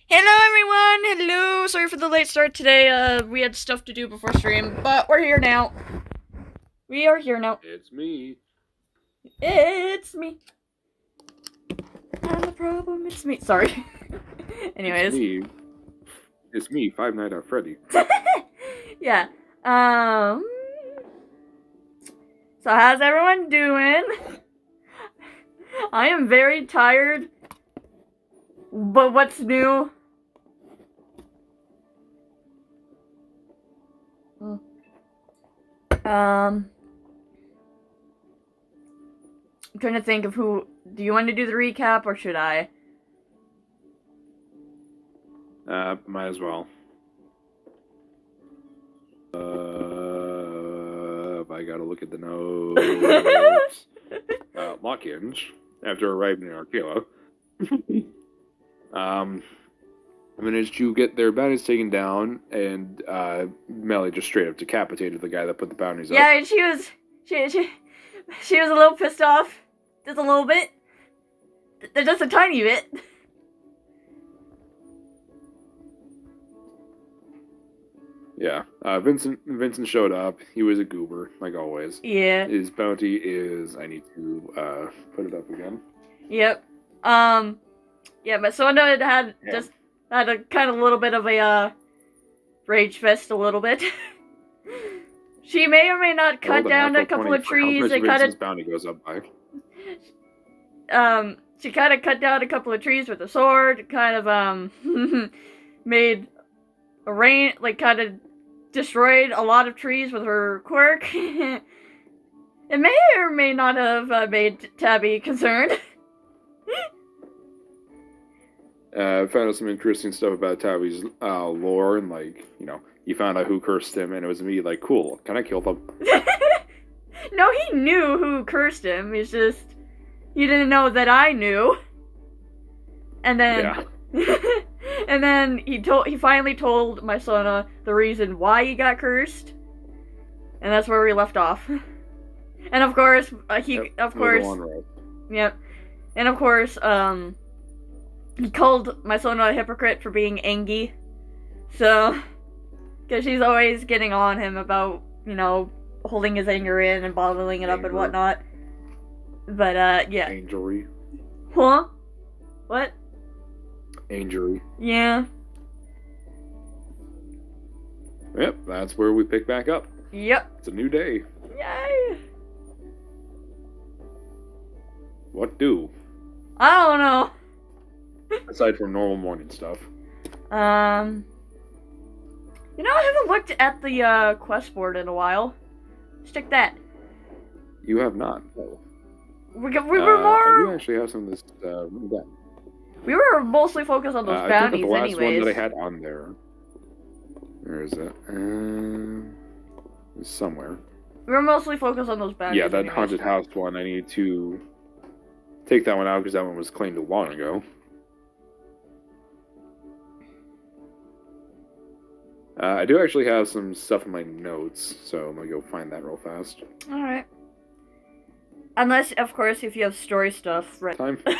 Hello everyone! Hello! Sorry for the late start today. We had stuff to do before stream, but we're here now. We are here now. It's me. It's me. And the problem, it's me. Sorry. Anyways. It's me, Five Nights at Freddy. Yeah. So how's everyone doing? I am very tired. But what's new? I'm trying to think of who. Do you want to do the recap or should I? Might as well. I gotta look at the notes. Lock-ins, after arriving in Arcala, managed to get their bounties taken down, and Melly just straight up decapitated the guy that put the bounties up. Yeah, and she was a little pissed off, just a little bit, just a tiny bit. Yeah, Vincent showed up. He was a goober, like always. Yeah. His bounty is, I need to put it up again. Yep. Yeah, but Sonda had a kind of little bit of a rage fest a little bit. She may or may not cut down a couple of trees. Vincent's bounty goes up by. She kind of cut down a couple of trees with a sword. Kind of made a rain, like kind of destroyed a lot of trees with her quirk. It may or may not have made Tabi concerned. Found out some interesting stuff about Tabi's lore, and you found out who cursed him, and it was me. Like, cool. Can I kill them? No, he knew who cursed him. It's just he didn't know that I knew. And then, yeah. And then he finally told my Sona the reason why he got cursed, and that's where we left off. And of course, yep. And of course, he called my Sona a hypocrite for being angry. So, because she's always getting on him about, holding his anger in and bottling it up and whatnot. But, yeah. Angery. Huh? What? Angery. Yeah. Yep, that's where we pick back up. Yep. It's a new day. Yay! What do? I don't know. Aside from normal morning stuff. I haven't looked at the quest board in a while. Stick that. You have not. No. We were more. I do actually have some of this written down. We were mostly focused on those bounties, I think the last anyways. one that I had on there. Where is it? It's somewhere. We were mostly focused on those bounties. Yeah, that anyways. haunted house one. I need to take that one out because that one was claimed a long ago. I do actually have some stuff in my notes, so I'm gonna go find that real fast. Alright. Unless, of course, if you have story stuff, right? Time? Who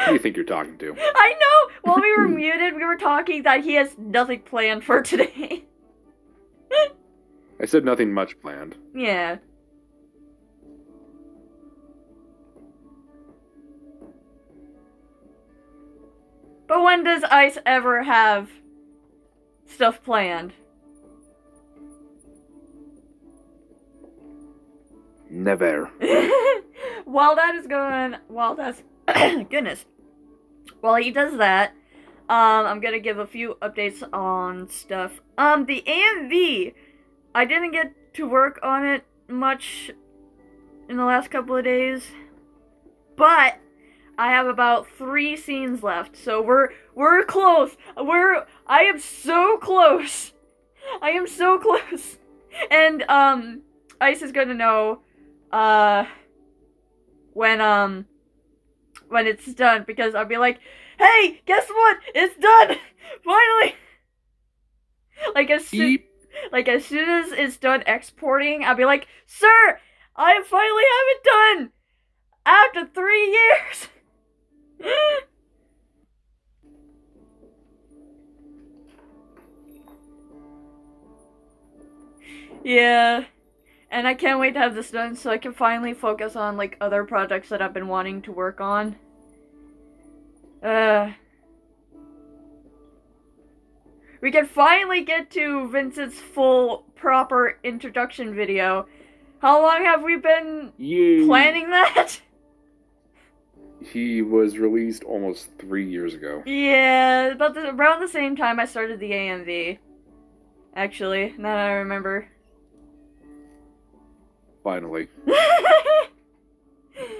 do you think you're talking to? I know! While we were muted, we were talking that he has nothing planned for today. I said nothing much planned. Yeah. But when does Ice ever have stuff planned? Never. While that's goodness. While he does that, I'm gonna give a few updates on stuff. The AMV, I didn't get to work on it much in the last couple of days, but I have about 3 scenes left, so we're close. I am so close. I am so close. And Ice is gonna know when it's done, because I'll be like, "Hey, guess what? It's done! Finally!" Like as soon as it's done exporting, I'll be like, "Sir, I finally have it done! After 3 years!" Yeah. And I can't wait to have this done so I can finally focus on, like, other projects that I've been wanting to work on. We can finally get to Vincent's full, proper introduction video. How long have we been planning that? He was released almost 3 years ago. Yeah, around the same time I started the AMV. Actually, now that I remember. Finally.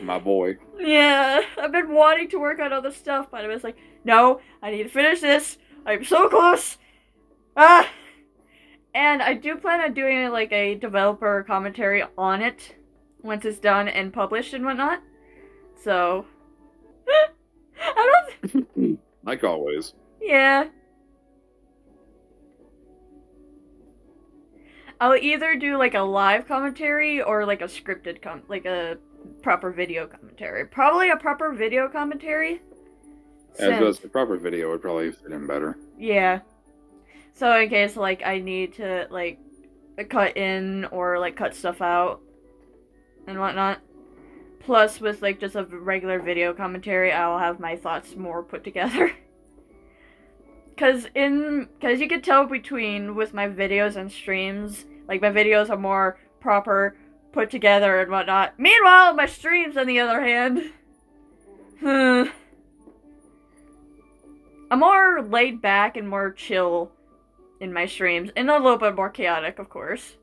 My boy. Yeah, I've been wanting to work on other stuff, but I was like, no, I need to finish this. I'm so close. And I do plan on doing like a developer commentary on it once it's done and published and whatnot. So, I don't. Like always. Yeah. I'll either do like a live commentary or like a scripted like a proper video commentary. Probably a proper video commentary. As well as the proper video would probably fit in better. Yeah. So in case like I need to like cut in or like cut stuff out and whatnot. Plus with like just a regular video commentary, I'll have my thoughts more put together. Cause you can tell between with my videos and streams, like my videos are more proper, put together and whatnot. Meanwhile, my streams on the other hand, I'm more laid back and more chill in my streams, and a little bit more chaotic, of course.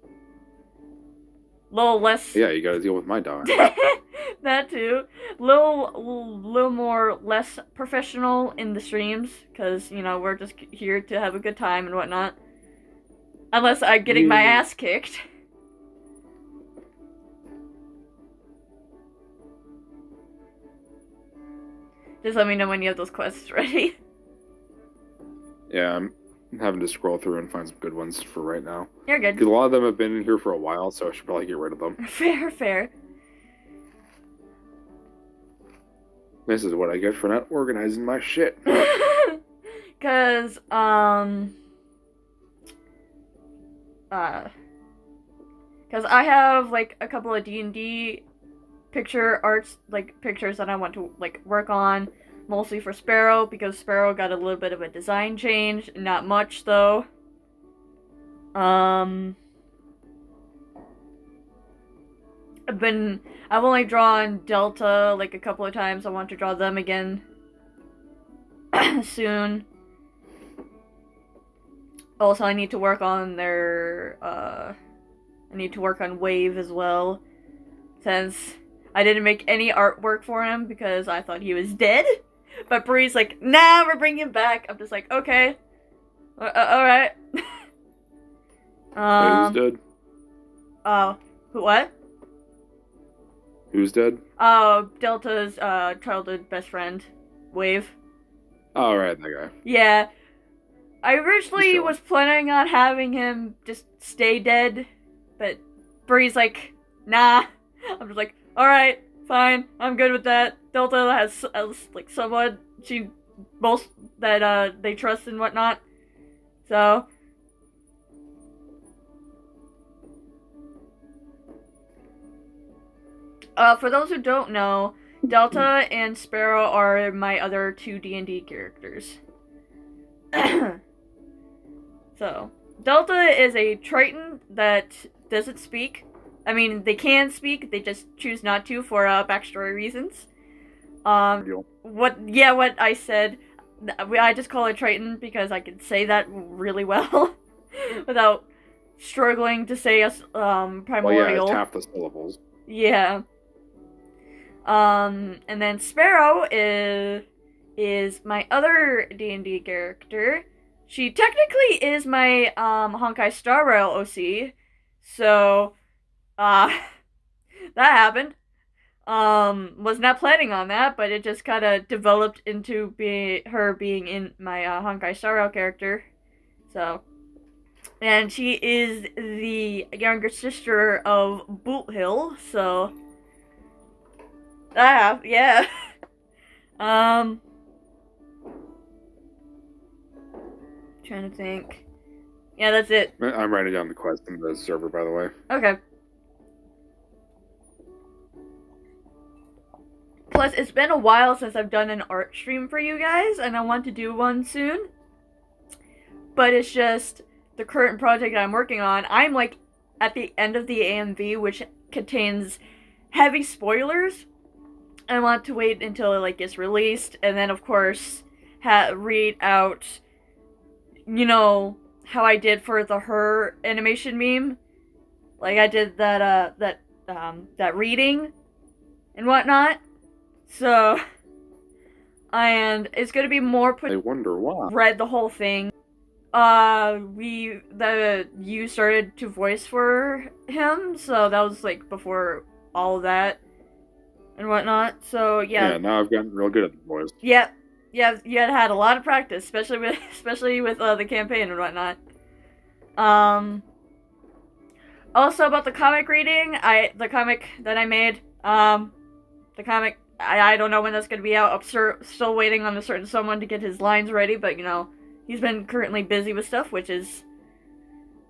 A little less. Yeah, you gotta deal with my dog. That too. Little more less professional in the streams, because you know we're just here to have a good time and whatnot. Unless I'm getting my ass kicked. Just let me know when you have those quests ready. Yeah, I'm having to scroll through and find some good ones for right now. You're good. Because a lot of them have been in here for a while, so I should probably get rid of them. Fair. This is what I get for not organizing my shit. Cause, cause I have, like, a couple of D&D picture arts, like, pictures that I want to, like, work on. Mostly for Sparrow, because Sparrow got a little bit of a design change. Not much, though. I've only drawn Delta, like, a couple of times. I want to draw them again soon. Also, I need to work on their, I need to work on Wave as well. Since I didn't make any artwork for him because I thought he was dead. But Bree's like, nah, we're bringing him back. I'm just like, okay. Alright. Who's dead? What? Who's dead? Oh, Delta's, childhood best friend. Wave. Oh, right, that guy. Yeah. I originally was planning on having him just stay dead. But Bree's like, nah. I'm just like, alright. Fine, I'm good with that. Delta has like someone that they trust and whatnot. So for those who don't know, Delta and Sparrow are my other two D&D characters. So Delta is a Triton that doesn't speak. I mean, they can speak, they just choose not to for backstory reasons. What I said, I just call it Triton because I can say that really well without struggling to say primordial. Well, yeah, it's half the syllables. Yeah. And then Sparrow is my other D&D character. She technically is my Honkai Star Rail OC, so that happened. Was not planning on that, but it just kind of developed into her being in my Honkai Star Rail character. So, and she is the younger sister of Boot Hill, so yeah. Trying to think. Yeah, that's it. I'm writing down the quest in the server, by the way. Okay. Plus, it's been a while since I've done an art stream for you guys, and I want to do one soon. But it's just the current project that I'm working on. I'm like at the end of the AMV, which contains heavy spoilers. I want to wait until it like gets released, and then of course read out, you know, how I did for the her animation meme. Like I did that reading and whatnot. So, and it's gonna be more I wonder why. read the whole thing. You started to voice for him, so that was like before all of that and whatnot. So yeah. Yeah, now I've gotten real good at the voice. Yep. Yeah, you had a lot of practice, especially with the campaign and whatnot. Also about the comic reading, the comic that I made, the comic, I don't know when that's gonna be out. I'm still waiting on a certain someone to get his lines ready, but you know, he's been currently busy with stuff, which is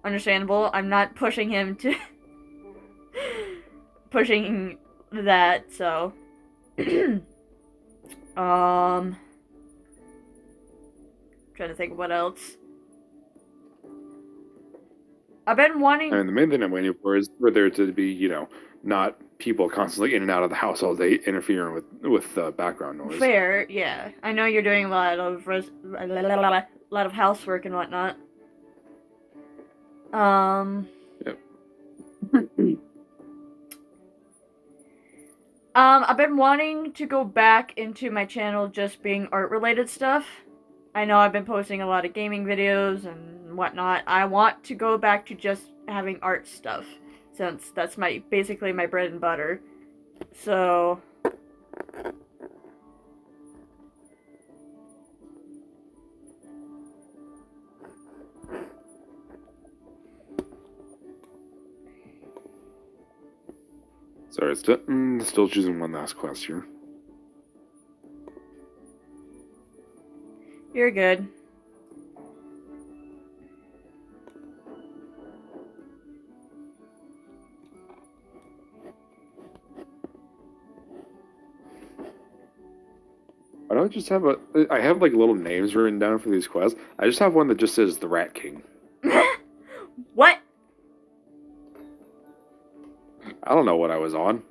understandable. I'm not pushing him to pushing that, so trying to think of what else. I've been wanting. I mean, the main thing I'm waiting for is for there to be, you know, not people constantly in and out of the house all day interfering with background noise. Fair, yeah. I know you're doing a lot of housework and whatnot. Yep. I've been wanting to go back into my channel just being art-related stuff. I know I've been posting a lot of gaming videos and whatnot. I want to go back to just having art stuff, since that's basically my bread and butter. So sorry, still choosing one last quest here. you're good. I don't just have I have like little names written down for these quests. I just have one that just says the Rat King. What? I don't know what I was on.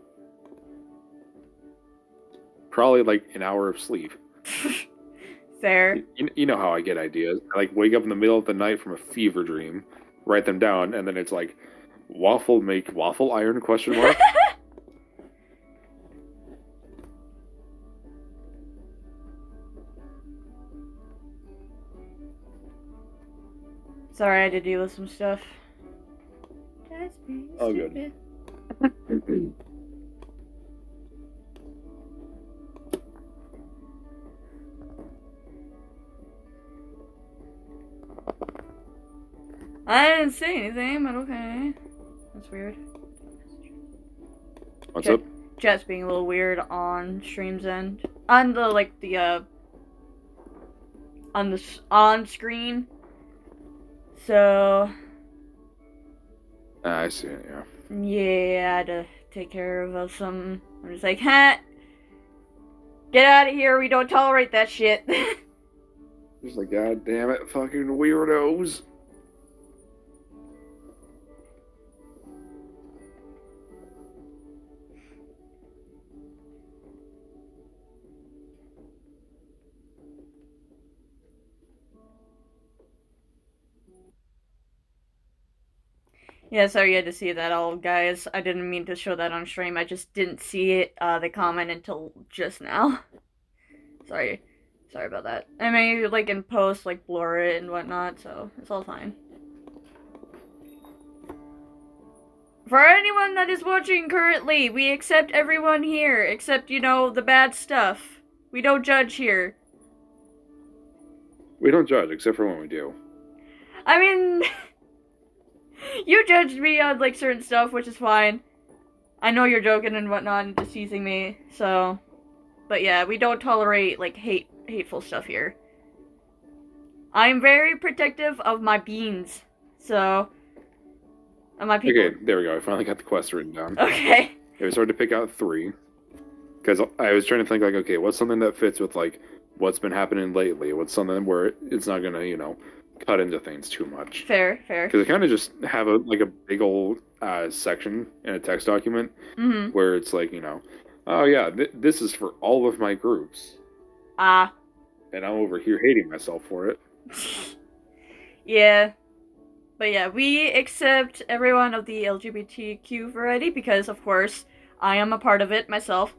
Probably like an hour of sleep. Fair. You know how I get ideas. I like wake up in the middle of the night from a fever dream, write them down, and then it's like waffle iron question mark. Sorry, I had to deal with some stuff. Oh, good. I didn't say anything, but okay. That's weird. What's up? Chat's being a little weird on stream's end. On the, like, the, on screen. So, I see it, yeah. yeah, I had to take care of some. I'm just like, get out of here, we don't tolerate that shit. Just like, god damn it, fucking weirdos. Yeah, sorry you had to see that all, guys. I didn't mean to show that on stream. I just didn't see it, the comment until just now. Sorry. Sorry about that. I may, like, in post, like, blur it and whatnot, so it's all fine. For anyone that is watching currently, we accept everyone here, except, you know, the bad stuff. We don't judge here. We don't judge, except for when we do. I mean... You judged me on, like, certain stuff, which is fine. I know you're joking and whatnot and just teasing me, so... But yeah, we don't tolerate, like, hateful stuff here. I'm very protective of my beans. So, my people. Okay, there we go. I finally got the quest written down. Okay. It was hard to pick out 3 because I was trying to think like, okay, what's something that fits with like what's been happening lately? What's something where it's not gonna, cut into things too much? Fair, fair. Because I kind of just have a big old section in a text document where it's like, oh yeah, this is for all of my groups. Ah. And I'm over here hating myself for it. Yeah. But yeah, we accept everyone of the LGBTQ variety because, of course, I am a part of it myself.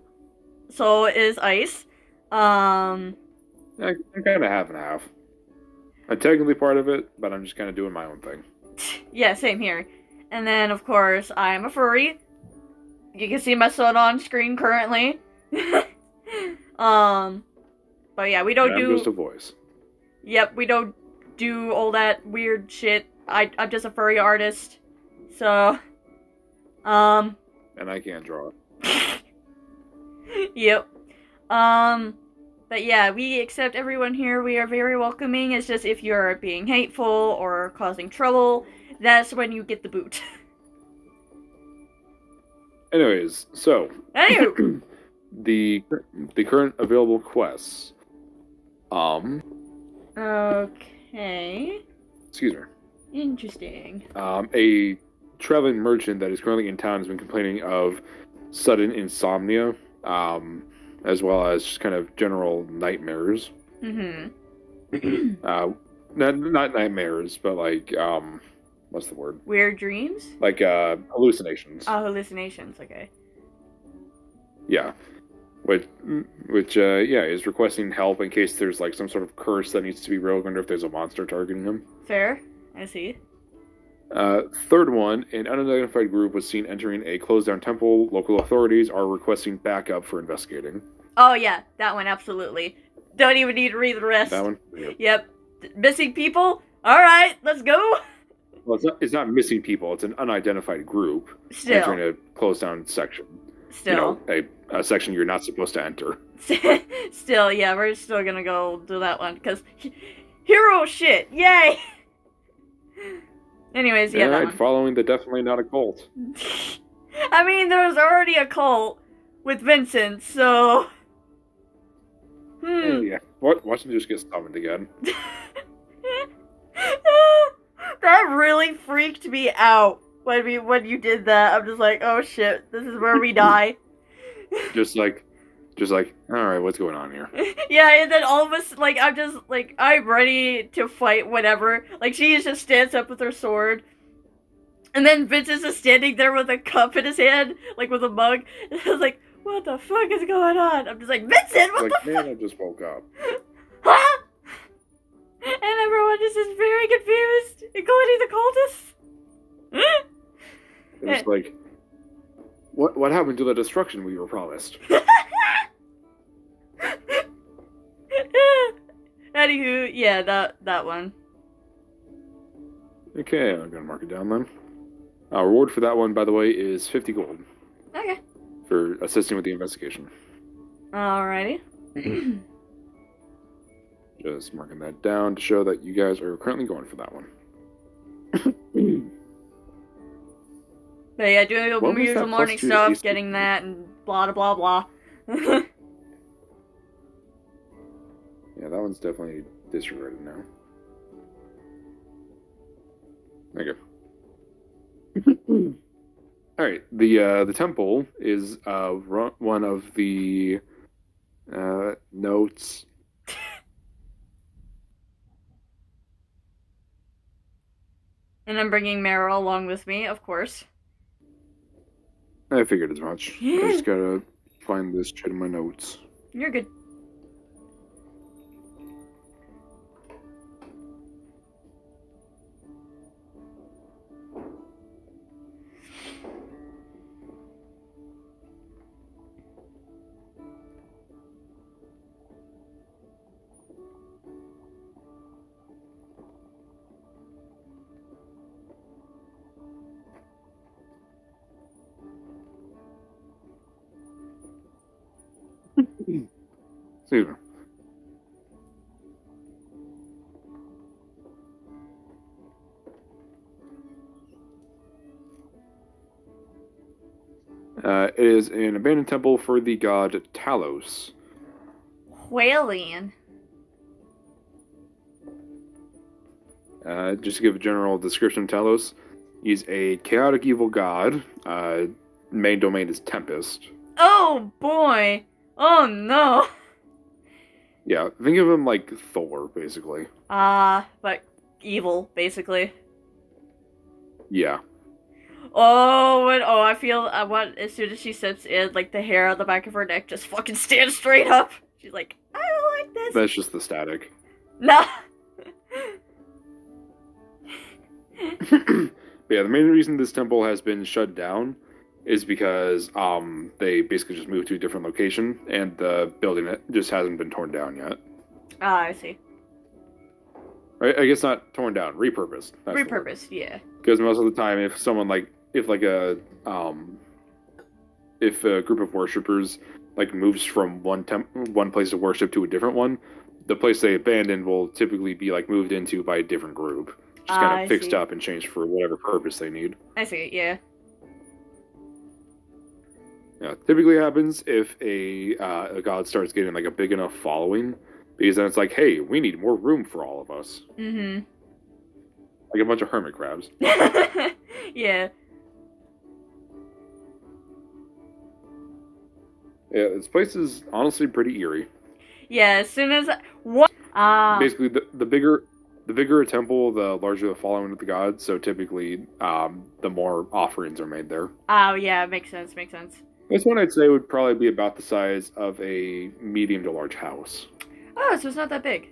So is Ice. I'm kind of half and half. I'm technically part of it, but I'm just kind of doing my own thing. Yeah, same here. And then, of course, I am a furry. You can see my son on screen currently. But yeah, we don't do... I'm just a voice. Yep, we don't do all that weird shit. I'm just a furry artist. So, And I can't draw. Yep. But yeah, we accept everyone here. We are very welcoming. It's just if you're being hateful or causing trouble, that's when you get the boot. Anyways, so Anywho. the current available quests. Okay. Excuse me. Interesting. A traveling merchant that is currently in town has been complaining of sudden insomnia, as well as just kind of general nightmares. Not nightmares, but like what's the word? Weird dreams? Like hallucinations. Oh, hallucinations. Okay. Yeah. Which is requesting help in case there's like some sort of curse that needs to be broken or if there's a monster targeting him. Fair. I see. Third one, an unidentified group was seen entering a closed-down temple. Local authorities are requesting backup for investigating. Oh yeah, that one, absolutely. Don't even need to read the rest. That one? Yep. Missing people? Alright, let's go! Well, it's not missing people. It's an unidentified group entering a closed-down section. Still. A section you're not supposed to enter. Still, yeah, we're still gonna go do that one, because hero shit! Yay! Anyways, yeah, that one. Following the definitely not a cult. I mean, there was already a cult with Vincent, so... Yeah, watch him just get summoned again. That really freaked me out when you did that. I'm just like, oh shit, this is where we die. just like, alright, what's going on here? Yeah, and then all of us, like, I'm ready to fight whatever. Like, she just stands up with her sword. And then Vince is just standing there with a cup in his hand, like with a mug. And I was like, what the fuck is going on? I'm just like, Vincent, what the fuck? Man, I just woke up. Huh? And everyone just is very confused, including the cultists. It's like, what happened to the destruction we were promised? Anywho, yeah, that one. Okay, I'm gonna mark it down then. Reward for that one, by the way, is 50 gold. Okay. For assisting with the investigation. Alrighty. Just marking that down to show that you guys are currently going for that one. But yeah, doing the usual morning stuff, getting that, and blah blah blah. Yeah, that one's definitely disregarded now. Okay. All right. The temple is one of the notes. And I'm bringing Meryl along with me, of course. I figured as much. I just gotta find this shit in my notes. You're good. Excuse me. It is an abandoned temple for the god Talos. Whaling. Just to give a general description of Talos, he's a chaotic evil god. Main domain is Tempest. Oh boy. Oh no. Yeah, think of him like Thor, basically. But evil, basically. Yeah. I feel as soon as she steps in, like the hair on the back of her neck just fucking stands straight up. She's like, I don't like this. That's just the static. No. But yeah, the main reason this temple has been shut down is because they basically just moved to a different location and the building just hasn't been torn down yet. Ah, I see. Right? I guess not torn down, repurposed. Repurposed, yeah. Because most of the time, if a group of worshippers like moves from one place of worship to a different one, the place they abandoned will typically be like moved into by a different group, just kind of fixed up and changed for whatever purpose they need. I see, yeah. Yeah, typically happens if a god starts getting like a big enough following, because then it's like, hey, we need more room for all of us. Mm-hmm. Like a bunch of hermit crabs. Yeah. Yeah, this place is honestly pretty eerie. Yeah, as soon as what? Basically, the bigger a temple, the larger the following of the gods. So typically, the more offerings are made there. Oh yeah, makes sense. Makes sense. This one I'd say would probably be about the size of a medium to large house. Oh, so it's not that big.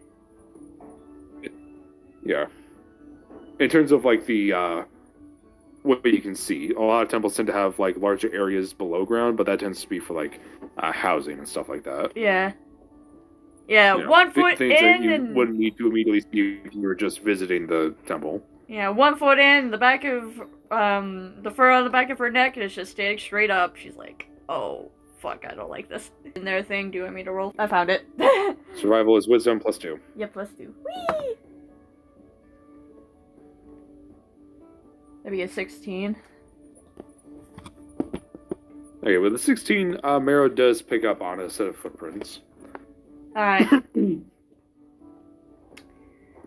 Yeah. In terms of like the what you can see, a lot of temples tend to have like larger areas below ground, but that tends to be for like housing and stuff like that. Yeah. Yeah, you know, 1 foot things in that you and wouldn't need to immediately see if you were just visiting the temple. Yeah, 1 foot in, the back of the fur on the back of her neck is just standing straight up. She's like, oh fuck, I don't like this. In their thing, do you want me to roll? I found it. Survival is wisdom +2. Yep, +2. Whee! Maybe a 16. Okay, with the 16, Marrow does pick up on a set of footprints. Alright.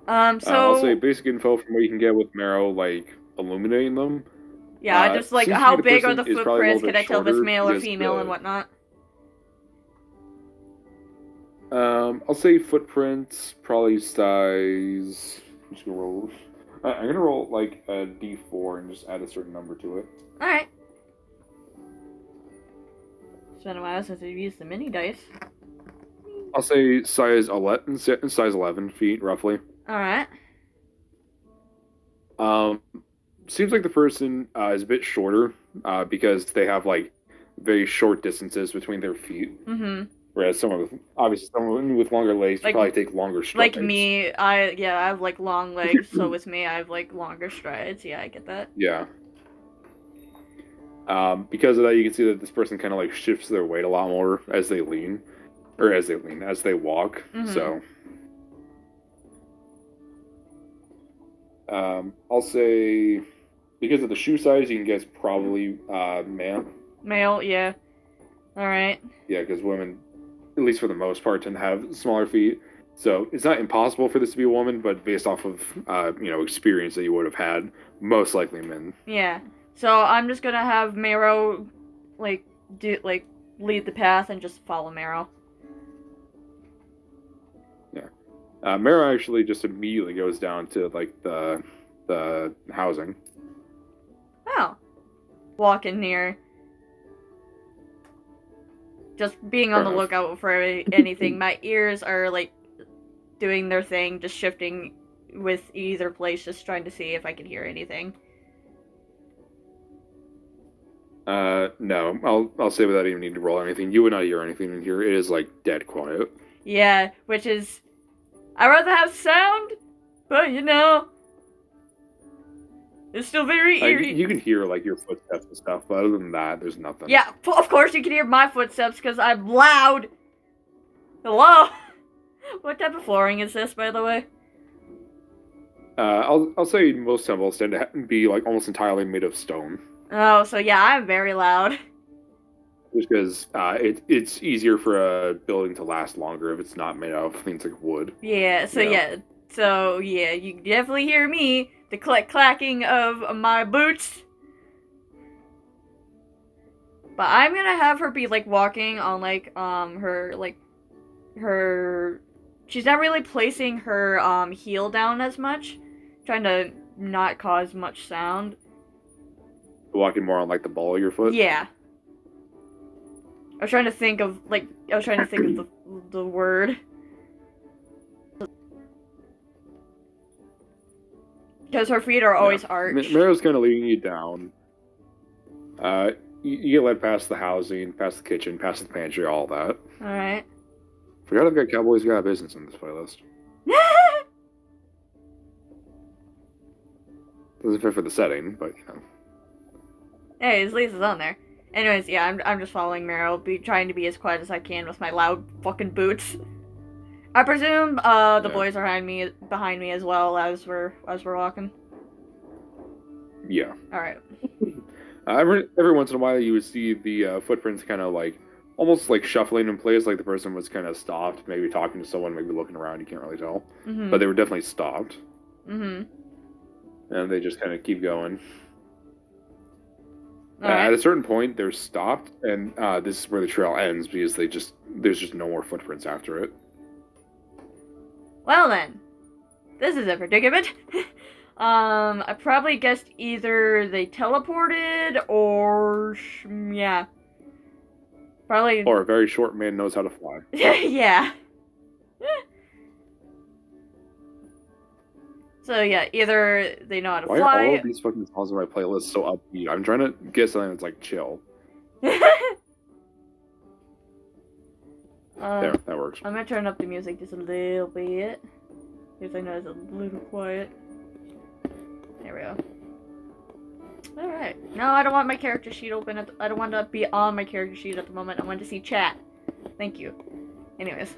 I'll say basic info from what you can get with Marrow, like, illuminating them. Yeah, just like, how big are the footprints? Can I tell if it's male or female and whatnot? I'll say footprints, probably size... I'm just gonna roll... I'm gonna roll, like, a d4 and just add a certain number to it. Alright. It's been a while since I've used the mini dice. I'll say size 11 feet, roughly. Alright. Seems like the person is a bit shorter because they have, like, very short distances between their feet. Mm-hmm. Whereas someone with longer legs would probably take longer strides. Like me, I have like long legs, so with me I have like longer strides. Yeah, I get that. Yeah. Because of that, you can see that this person kind of like shifts their weight a lot more as they lean, as they walk. Mm-hmm. So, I'll say because of the shoe size, you can guess probably male. Male, yeah. All right. Yeah, because women, at least for the most part, tend to have smaller feet. So it's not impossible for this to be a woman, but based off of experience that you would have had, most likely men. Yeah. So I'm just gonna have Marrow lead the path and just follow Marrow. Yeah. Marrow actually just immediately goes down to like the housing. Oh. Walking near. Just being on the lookout for anything. My ears are, like, doing their thing, just shifting with either place, just trying to see if I can hear anything. No. I'll say without even needing to roll anything. You would not hear anything in here. It is, like, dead quiet. Yeah, which is... I'd rather have sound, but, it's still very eerie. You can hear, like, your footsteps and stuff, but other than that, there's nothing. Yeah, of course you can hear my footsteps, because I'm loud! Hello? What type of flooring is this, by the way? I'll say most temples tend to be, like, almost entirely made of stone. Oh, so yeah, I'm very loud. Just because it's easier for a building to last longer if it's not made out of things like wood. Yeah, so yeah, you can definitely hear me, the clacking of my boots. But I'm gonna have her be like walking on like her she's not really placing her heel down as much, trying to not cause much sound. Walking more on like the ball of your foot. Yeah. I was trying to think of the word. Because her feet are always arched. Maro's kind of leading you down. You get led past the housing, past the kitchen, past the pantry, all that. Alright. Forgot I've got Cowboys Got Business in this playlist. Doesn't fit for the setting, but you know. Hey, at least it's on there. Anyways, yeah, I'm just following Meryl, trying to be as quiet as I can with my loud fucking boots. I presume the boys are behind me as well as we're walking. Yeah. All right. Every once in a while, you would see the footprints kind of like almost like shuffling in place, like the person was kind of stopped, maybe talking to someone, maybe looking around. You can't really tell, but they were definitely stopped. And they just kind of keep going. At a certain point, they're stopped, and this is where the trail ends because there's just no more footprints after it. Well then, this is a predicament. I probably guessed either they teleported or yeah, probably. Or a very short man knows how to fly. Yeah. So yeah, either they know how to fly. Why are all of these fucking songs on my playlist so upbeat? I'm trying to get something that's like chill. There, that works. I'm gonna turn up the music just a little bit, because I know it's a little quiet. There we go. Alright. No, I don't want my character sheet open. I don't want to be on my character sheet at the moment. I want to see chat. Thank you. Anyways.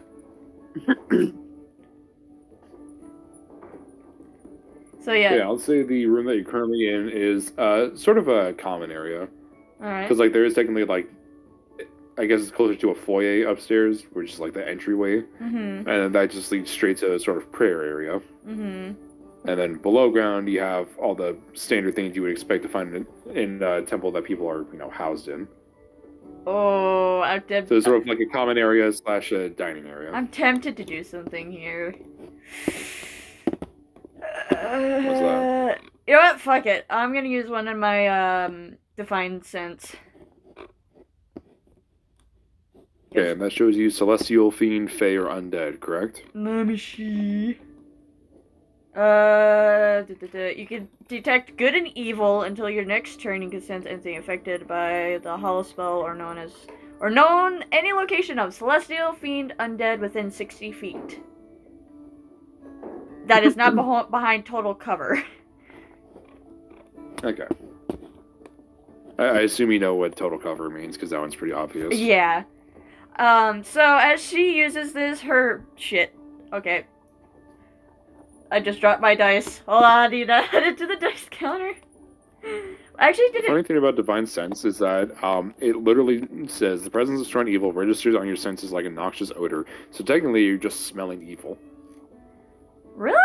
So yeah. Yeah, I'll say the room that you're currently in is sort of a common area. Alright. Because like there is technically like, I guess it's closer to a foyer upstairs, which is like the entryway. And that just leads straight to a sort of prayer area. And then below ground, you have all the standard things you would expect to find in a temple that people are, housed in. Oh, I'm tempted. So it's sort of like a common area / a dining area. I'm tempted to do something here. What's that? You know what? Fuck it. I'm gonna use one in my defined sense. Okay, and that shows you celestial, fiend, fey, or undead, correct? Let me see. You can detect good and evil until your next turn. You can sense anything affected by the hollow spell or known any location of celestial, fiend, undead within 60 feet. That is not behind total cover. Okay. I assume you know what total cover means, because that one's pretty obvious. Yeah. So as she uses this, shit. Okay. I just dropped my dice. Hold on, I need to add it to the dice counter. I actually did it. The funny thing about Divine Sense is that it literally says the presence of strong evil registers on your senses like a noxious odor. So technically, you're just smelling evil. Really?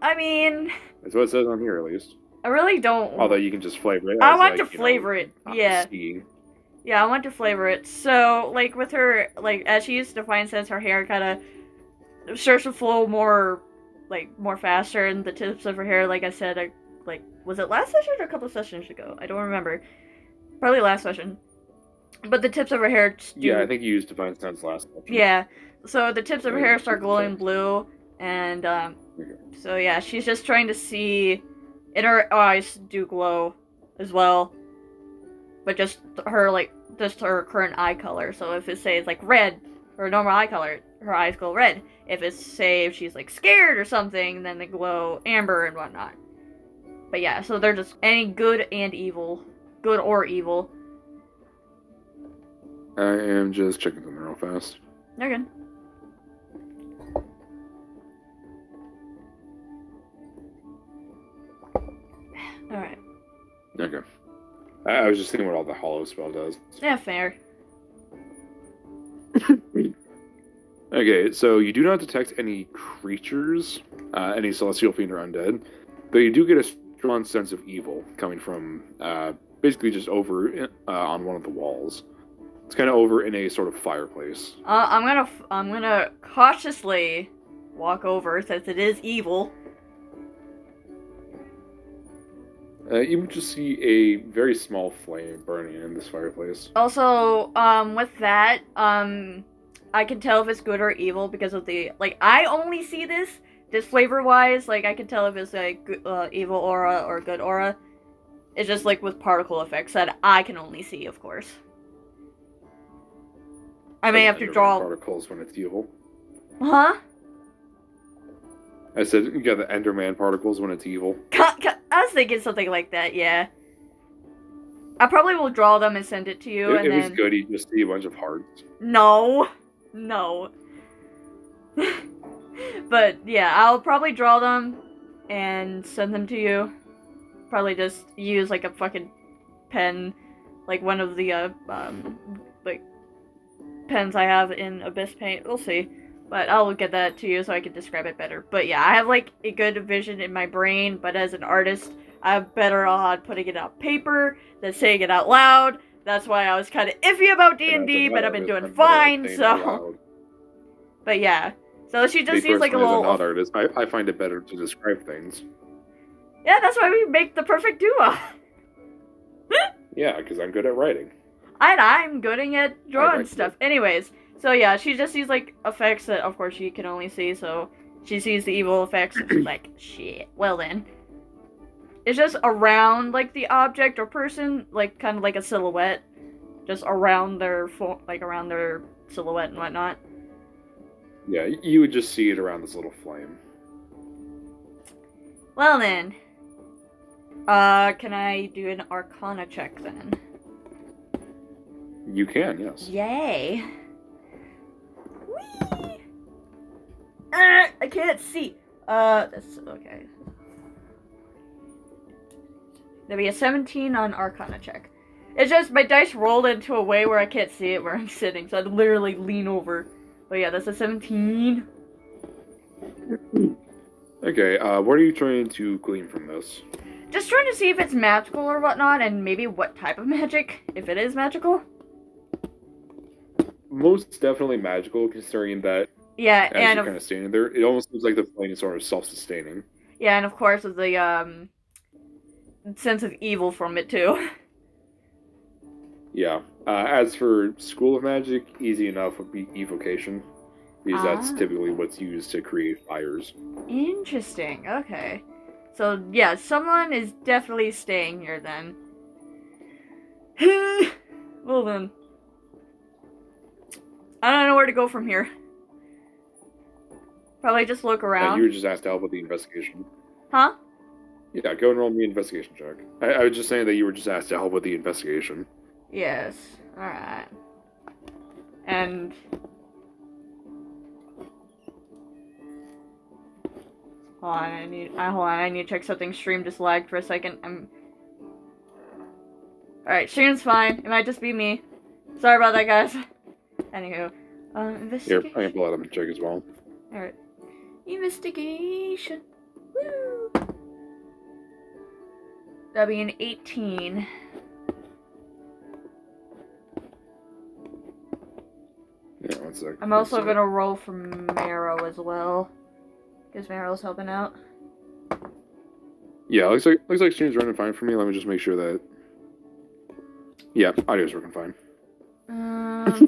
I mean... That's what it says on here, at least. I really don't... Although you can just flavor it. I want to flavor it, yeah. Seeing. Yeah, I want to flavor it. So, like, with her, like, as she uses Divine Sense, her hair kind of starts to flow more faster, and the tips of her hair, like I said, was it last session or a couple sessions ago? I don't remember. Probably last session. But the tips of her hair Yeah, I think you used Divine Sense last session. Yeah. So the tips of her hair start glowing blue, and, so yeah, she's just trying to see, and her eyes do glow as well. But just her current eye color. So if it says, like, red, or normal eye color, her eyes glow red. If she's, like, scared or something, then they glow amber and whatnot. But yeah, so they're just any good and evil. Good or evil. I am just checking something real fast. They're good. Alright. Okay. I was just thinking what all the hollow spell does. Yeah, fair. Okay, so you do not detect any creatures, any celestial fiend or undead, but you do get a strong sense of evil coming from basically just over on one of the walls. It's kind of over in a sort of fireplace. I'm gonna cautiously walk over since it is evil. You would just see a very small flame burning in this fireplace. Also, with that, I can tell if it's good or evil because of the, like, I only see this flavor-wise, like, I can tell if it's, like, evil aura or good aura. It's just, like, with particle effects that I can only see, of course. I may have to draw... particles when it's evil. Huh? I said you got the Enderman particles when it's evil. I was thinking something like that, yeah. I probably will draw them and send it to you, and then... It was good, you just see a bunch of hearts. No. No. But, yeah, I'll probably draw them and send them to you. Probably just use, like, a fucking pen. Like, one of the, like, pens I have in Abyss Paint. We'll see. But I'll get that to you so I can describe it better. But yeah, I have like a good vision in my brain, but as an artist, I'm better on putting it on paper than saying it out loud. That's why I was kind of iffy about D&D, but I've been doing fine, so... But yeah, so she just seems like a little... As an artist, I find it better to describe things. Yeah, that's why we make the perfect duo. Yeah, because I'm good at writing. And I'm good at drawing stuff. Anyways... So yeah, she just sees, like, effects that, of course, she can only see, so she sees the evil effects, and she's like, shit, well then. It's just around, like, the object or person, like, kind of like a silhouette. Just around their, around their silhouette and whatnot. Yeah, you would just see it around this little flame. Well then. Can I do an Arcana check then? You can, yes. Yay. I can't see. That's okay. There'll be a 17 on Arcana check. It's just my dice rolled into a way where I can't see it where I'm sitting, so I'd literally lean over. But yeah, that's a 17. Okay, what are you trying to glean from this? Just trying to see if it's magical or whatnot, and maybe what type of magic, if it is magical. Most definitely magical, considering that. Yeah, as and you're kind of standing there, it almost looks like the flame is sort of self-sustaining. Yeah, and of course with the sense of evil from it too. Yeah. As for School of Magic, easy enough would be evocation, because that's typically what's used to create fires. Interesting. Okay. So yeah, someone is definitely staying here then. Well then. I don't know where to go from here. Probably just look around. You were just asked to help with the investigation. Huh? Yeah, go and roll me an investigation check. I was just saying that you were just asked to help with the investigation. Yes. Alright. And... Hold on, I need to check something. Stream just lagged for a second. Alright, stream's fine. It might just be me. Sorry about that, guys. Anywho, investigation. Here, I can pull out a check as well. Alright. Investigation. Woo! That'll be an 18. Yeah, 1 sec. I'm also gonna roll for Marrow as well. Because Marrow's helping out. Yeah, looks like stream's running fine for me. Let me just make sure that. Yeah, audio's working fine.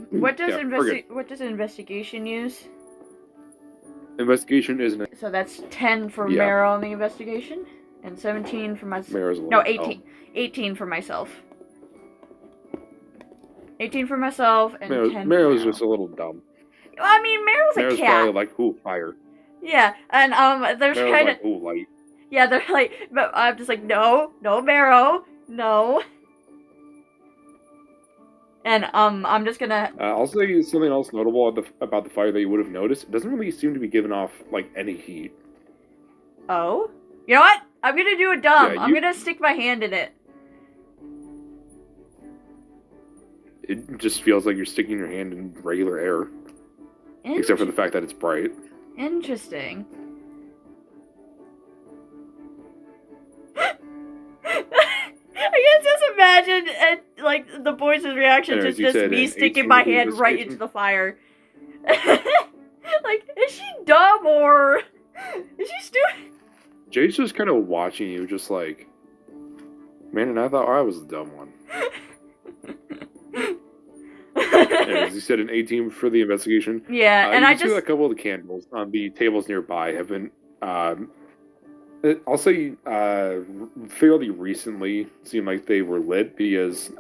What does yeah, what does investigation use? Investigation isn't it? So that's 10 for Marrow on the investigation, and 17 for myself. No, 18. 18 for myself. 18 for myself and 10 for Marrow's just a little dumb. Well, I mean, Marrow's a cat. Probably like, ooh, fire. Yeah, and there's kind of like, ooh, light. Yeah, they're like, but I'm just like, no, Marrow, no. And I'm just gonna. I'll say something else notable about the fire that you would have noticed. It doesn't really seem to be giving off like any heat. Oh, you know what? I'm gonna do a dumb. Yeah, I'm gonna stick my hand in it. it just feels like you're sticking your hand in regular air, except for the fact that it's bright. Interesting. I can just imagine like the boys' reaction to just me sticking my hand right into the fire. Like, is she dumb or is she stupid? Jay's just kind of watching you, just like, man, and I thought I was the dumb one. And as you said, an 18 for the investigation. Yeah, and I just see that a couple of the candles on the tables nearby have been, I'll say, fairly recently seem like they were lit because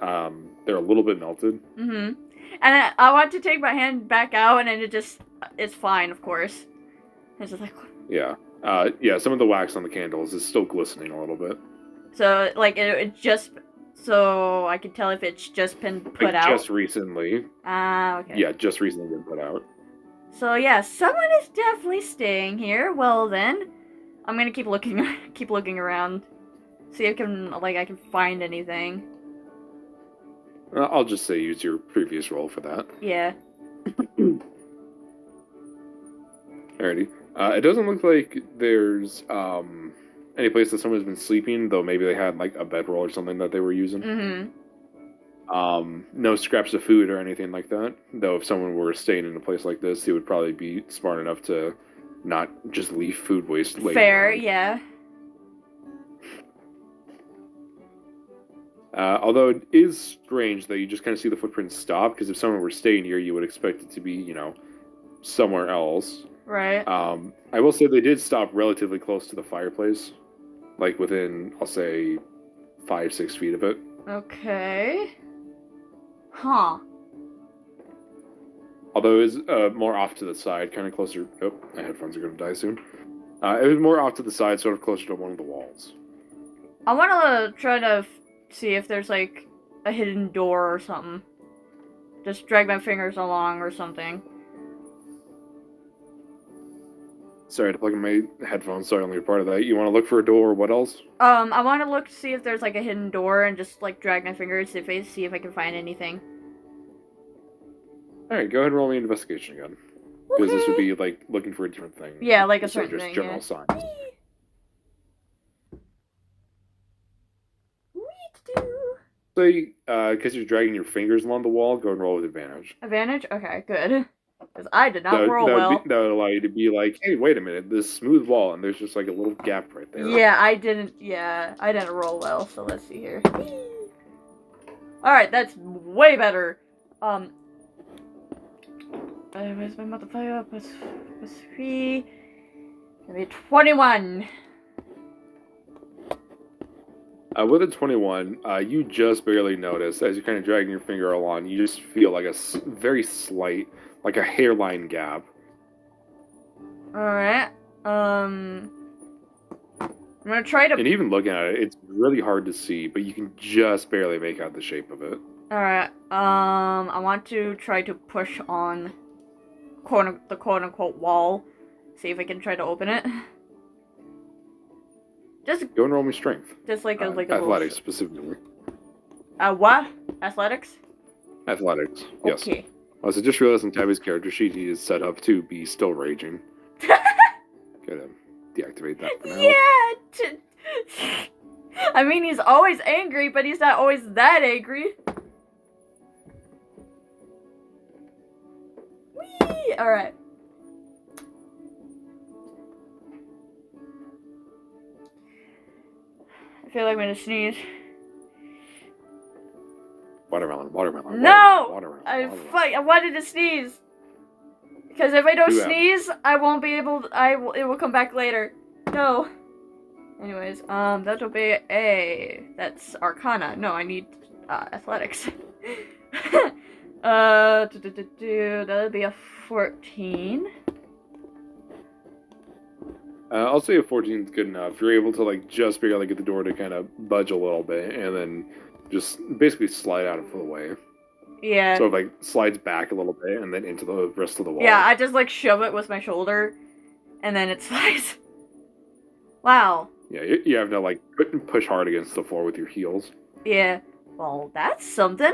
they're a little bit melted. Mm-hmm. And I want to take my hand back out, and then it's fine, of course. It's just like, yeah, yeah. Some of the wax on the candles is still glistening a little bit. So like it just. So I can tell if it's just been put out? Just recently. Ah, okay. Yeah, just recently been put out. So yeah, someone is definitely staying here. Well then, I'm gonna keep looking around. See if I can find anything. I'll just say use your previous roll for that. Yeah. Alrighty. It doesn't look like there's any place that someone's been sleeping, though maybe they had like a bedroll or something that they were using. Mm-hmm. No scraps of food or anything like that. Though if someone were staying in a place like this, they would probably be smart enough to not just leave food waste. Fair, yeah. Although it is strange that you just kind of see the footprints stop, because if someone were staying here, you would expect it to be, somewhere else. Right. I will say they did stop relatively close to the fireplace. Like within, I'll say, 5-6 feet of it. Okay. Huh. Although it was more off to the side, kind of closer. Oh, my headphones are going to die soon. It was more off to the side, sort of closer to one of the walls. I want to try to see if there's like a hidden door or something. Just drag my fingers along or something. Sorry to plug in my headphones, so I only a part of that. You want to look for a door, what else? I want to look to see if there's like a hidden door and just like drag my fingers see if I can find anything. Alright, go ahead and roll me an investigation again. Because this would be like looking for a different thing. Yeah, like a certain certain just thing. General signs. Say, because you're dragging your fingers along the wall, go and roll with advantage. Advantage? Okay, good. Because I did not roll well. That would allow you to be like, hey, wait a minute, this smooth wall, and there's just like a little gap right there. Yeah, I didn't roll well, so let's see here. Alright, that's way better. Where's my modifier? Plus 3. Gonna be 21. With a 21, you just barely notice, as you're kind of dragging your finger along, you just feel like a very slight, like a hairline gap. Alright, I'm gonna try to... And even looking at it, it's really hard to see, but you can just barely make out the shape of it. Alright, I want to try to push on the quote-unquote wall, see if I can try to open it. Just go and roll me strength. Just like a athletics specifically. What? Athletics? Athletics. Yes. Okay. Also, just realized on Tabi's character sheet, he is set up to be still raging. Gotta deactivate that for now. Yeah. I mean, he's always angry, but he's not always that angry. Whee! All right. I feel like I'm gonna sneeze. Watermelon. No! Watermelon. I wanted to sneeze. Because if I don't sneeze, I won't be able to, it will come back later. No. Anyways, that'll be that's Arcana. No, I need, Athletics. That'll be a 14. I'll say a 14 is good enough. You're able to, like, just barely get the door to kind of budge a little bit, and then just basically slide out of the way. Yeah. So it, like, slides back a little bit, and then into the rest of the wall. Yeah, I just, like, shove it with my shoulder, and then it slides. Wow. Yeah, you have to, like, push hard against the floor with your heels. Yeah. Well, that's something.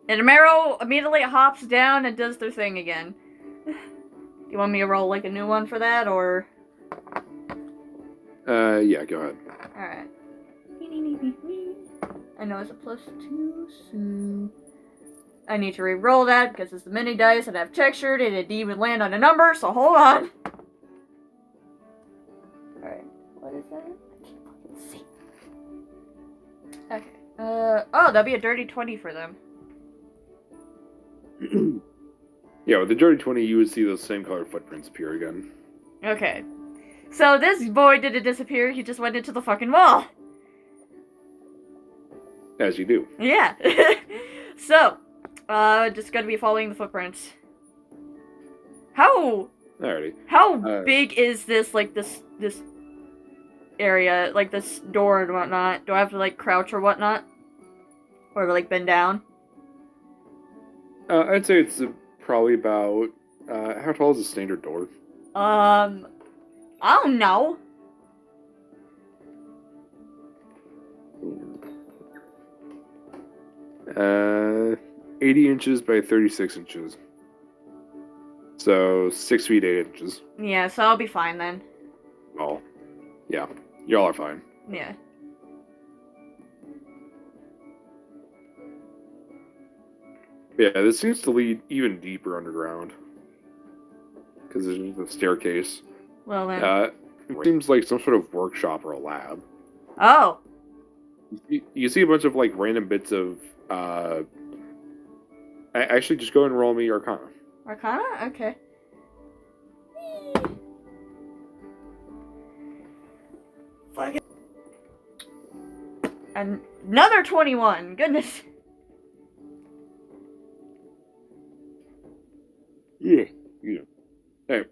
And Amaro immediately hops down and does their thing again. Do you want me to roll like a new one for that, or? Yeah, go ahead. Alright. I know it's a +2, so I need to re-roll that because it's the mini dice and I've textured and it didn't even land on a number, so hold on. Alright, what is that? I can't fucking see. Okay. Oh, that'd be a dirty 20 for them. Yeah, with the dirty 20, you would see those same color footprints appear again. Okay. So this boy didn't disappear, he just went into the fucking wall. As you do. Yeah. So, just gonna be following the footprints. How big is this, like, this area, like this door and whatnot? Do I have to, like, crouch or whatnot? Or, like, bend down? I'd say it's probably about, how tall is a standard door? I don't know. 80 inches by 36 inches. So 6 feet 8 inches. Yeah, so I'll be fine then. Well, yeah, y'all are fine. Yeah. Yeah, this seems to lead even deeper underground. Because there's a staircase. Well then. It seems like some sort of workshop or a lab. Oh. You see a bunch of, like, random bits of, actually, just go and roll me Arcana. Arcana? Okay. Fuck it. Another 21. Goodness. Yeah. Hey.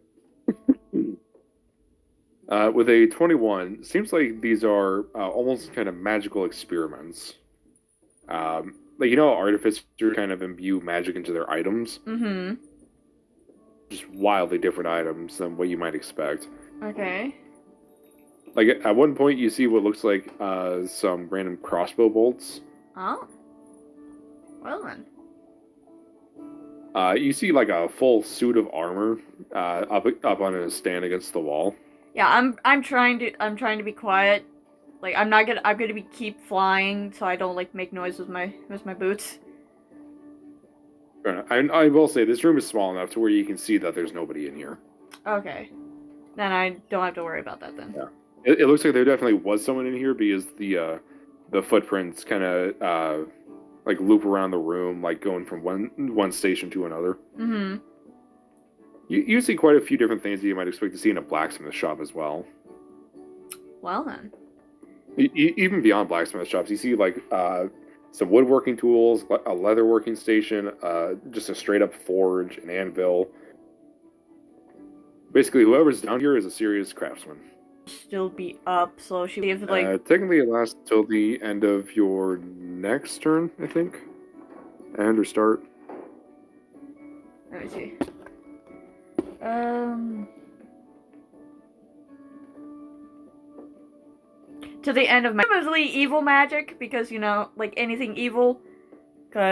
With a 21, seems like these are almost kind of magical experiments. Like, you know, artificers kind of imbue magic into their items. Mm-hmm. Just wildly different items than what you might expect. Okay. Like, at one point, you see what looks like some random crossbow bolts. Oh. Well then. You see, like, a full suit of armor up on a stand against the wall. Yeah, I'm trying to be quiet. Like I'm gonna keep flying so I don't like make noise with my boots. I will say this room is small enough to where you can see that there's nobody in here. Okay. Then I don't have to worry about that then. Yeah. It looks like there definitely was someone in here because the footprints kind of like loop around the room, like going from one station to another. Mm-hmm. You see quite a few different things that you might expect to see in a blacksmith shop as well. Well then. Even beyond blacksmith shops, you see like some woodworking tools, a leatherworking station, just a straight up forge, an anvil. Basically, whoever's down here is a serious craftsman. Still be up, so she have like. Technically, it lasts till the end of your next turn, I think. End or start. Let me see. To the end of my... Mostly evil magic, because, you know, like, anything evil